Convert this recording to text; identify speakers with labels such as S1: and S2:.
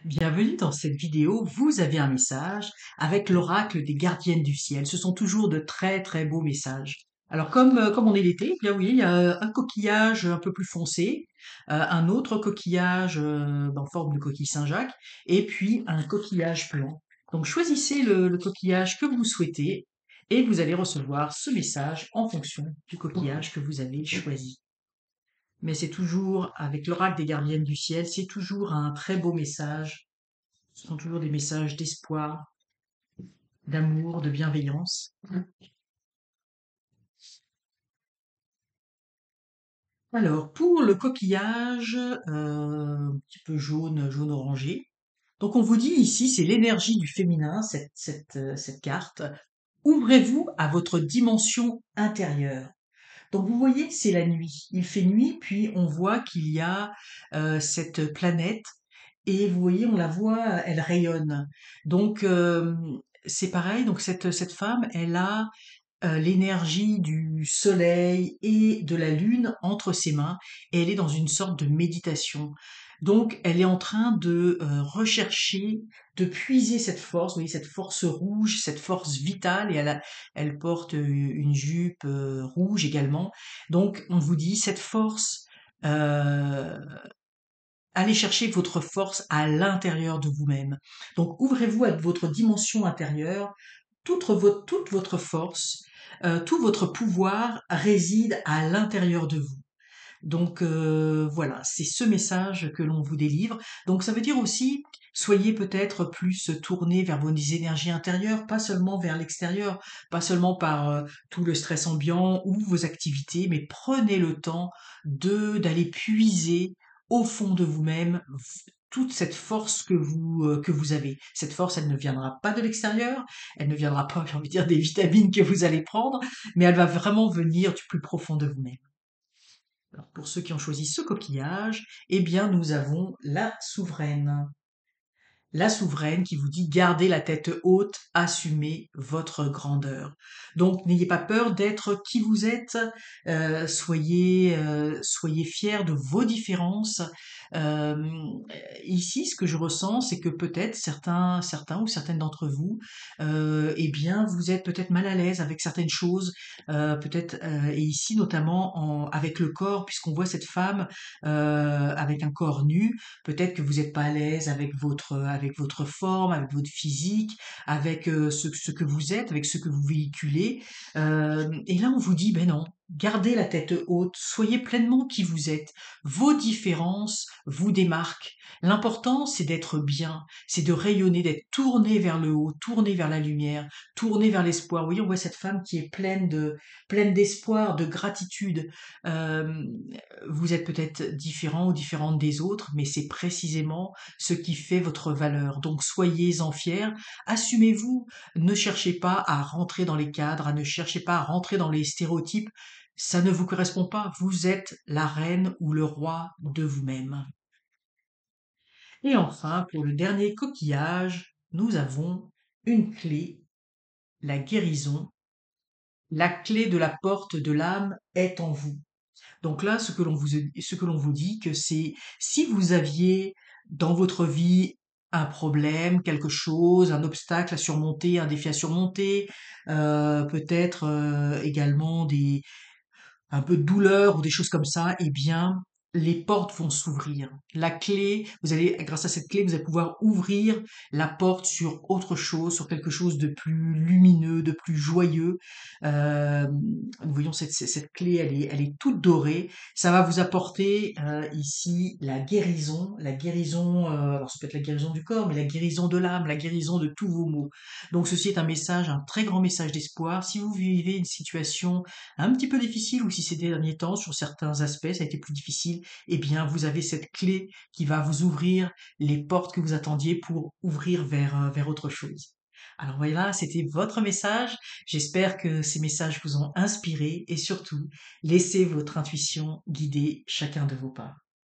S1: Bienvenue dans cette vidéo. Vous avez un message avec l'oracle des gardiennes du ciel. Ce sont toujours de très très beaux messages. Alors comme on est l'été, eh bien oui, il y a un coquillage un peu plus foncé, un autre coquillage en forme de coquille Saint-Jacques, et puis un coquillage blanc. Donc choisissez le coquillage que vous souhaitez et vous allez recevoir ce message en fonction du coquillage que vous avez choisi. Mais c'est toujours, avec l'oracle des gardiennes du ciel, c'est toujours un très beau message. Ce sont toujours des messages d'espoir, d'amour, de bienveillance. Alors, pour le coquillage, un petit peu jaune, jaune orangé. Donc, on vous dit ici, c'est l'énergie du féminin, cette carte. Ouvrez-vous à votre dimension intérieure. Donc, vous voyez, c'est la nuit. Il fait nuit, puis on voit qu'il y a cette planète. Et vous voyez, on la voit, elle rayonne. Donc, c'est pareil. Donc, cette femme, elle a l'énergie du soleil et de la lune entre ses mains et elle est dans une sorte de méditation. Donc elle est en train de rechercher, de puiser cette force, vous voyez cette force rouge, cette force vitale et elle porte une jupe rouge également. Donc on vous dit cette force, euh, allez chercher votre force à l'intérieur de vous-même. Donc ouvrez-vous à votre dimension intérieure, toute votre force, tout votre pouvoir réside à l'intérieur de vous. Donc voilà, c'est ce message que l'on vous délivre. Donc ça veut dire aussi, soyez peut-être plus tournés vers vos énergies intérieures, pas seulement vers l'extérieur, pas seulement par tout le stress ambiant ou vos activités, mais prenez le temps de d'aller puiser au fond de vous-même toute cette force que vous avez. Cette force, elle ne viendra pas de l'extérieur, elle ne viendra pas, j'ai envie de dire, des vitamines que vous allez prendre, mais elle va vraiment venir du plus profond de vous-même. Alors, pour ceux qui ont choisi ce coquillage, eh bien, nous avons la souveraine. La souveraine qui vous dit gardez la tête haute, assumez votre grandeur. Donc n'ayez pas peur d'être qui vous êtes, soyez fiers de vos différences. Euh, Ici, ce que je ressens, c'est que peut-être certains ou certaines d'entre vous, eh bien, vous êtes peut-être mal à l'aise avec certaines choses, et ici notamment avec le corps, puisqu'on voit cette femme avec un corps nu. Peut-être que vous n'êtes pas à l'aise avec votre forme, avec votre physique, avec ce que vous êtes, avec ce que vous véhiculez. Et là, on vous dit, ben non, gardez la tête haute, soyez pleinement qui vous êtes. Vos différences vous démarquent. L'important, c'est d'être bien, c'est de rayonner, d'être tourné vers le haut, tourné vers la lumière, tourné vers l'espoir. Vous voyez, on voit cette femme qui est pleine d'espoir, de gratitude. Euh, vous êtes peut-être différent ou différente des autres, mais c'est précisément ce qui fait votre valeur. Donc soyez-en fiers, assumez-vous, ne cherchez pas à rentrer dans les cadres, ne cherchez pas à rentrer dans les stéréotypes, ça ne vous correspond pas, vous êtes la reine ou le roi de vous-même. Et enfin, pour le dernier coquillage, nous avons une clé, la guérison. La clé de la porte de l'âme est en vous. Donc là, ce que l'on vous dit, que c'est si vous aviez dans votre vie un problème, quelque chose, un obstacle à surmonter, un défi à surmonter, peut-être également un peu de douleur ou des choses comme ça, eh bien, les portes vont s'ouvrir. La clé, vous allez, grâce à cette clé, vous allez pouvoir ouvrir la porte sur autre chose, sur quelque chose de plus lumineux, de plus joyeux. Nous voyons cette clé, elle est toute dorée. Ça va vous apporter ici la guérison, alors ça peut être la guérison du corps, mais la guérison de l'âme, la guérison de tous vos maux. Donc ceci est un message, un très grand message d'espoir. Si vous vivez une situation un petit peu difficile ou si ces derniers temps, sur certains aspects, ça a été plus difficile, eh bien, vous avez cette clé qui va vous ouvrir les portes que vous attendiez pour ouvrir vers autre chose. Alors voilà, c'était votre message. J'espère que ces messages vous ont inspiré et surtout, laissez votre intuition guider chacun de vos pas.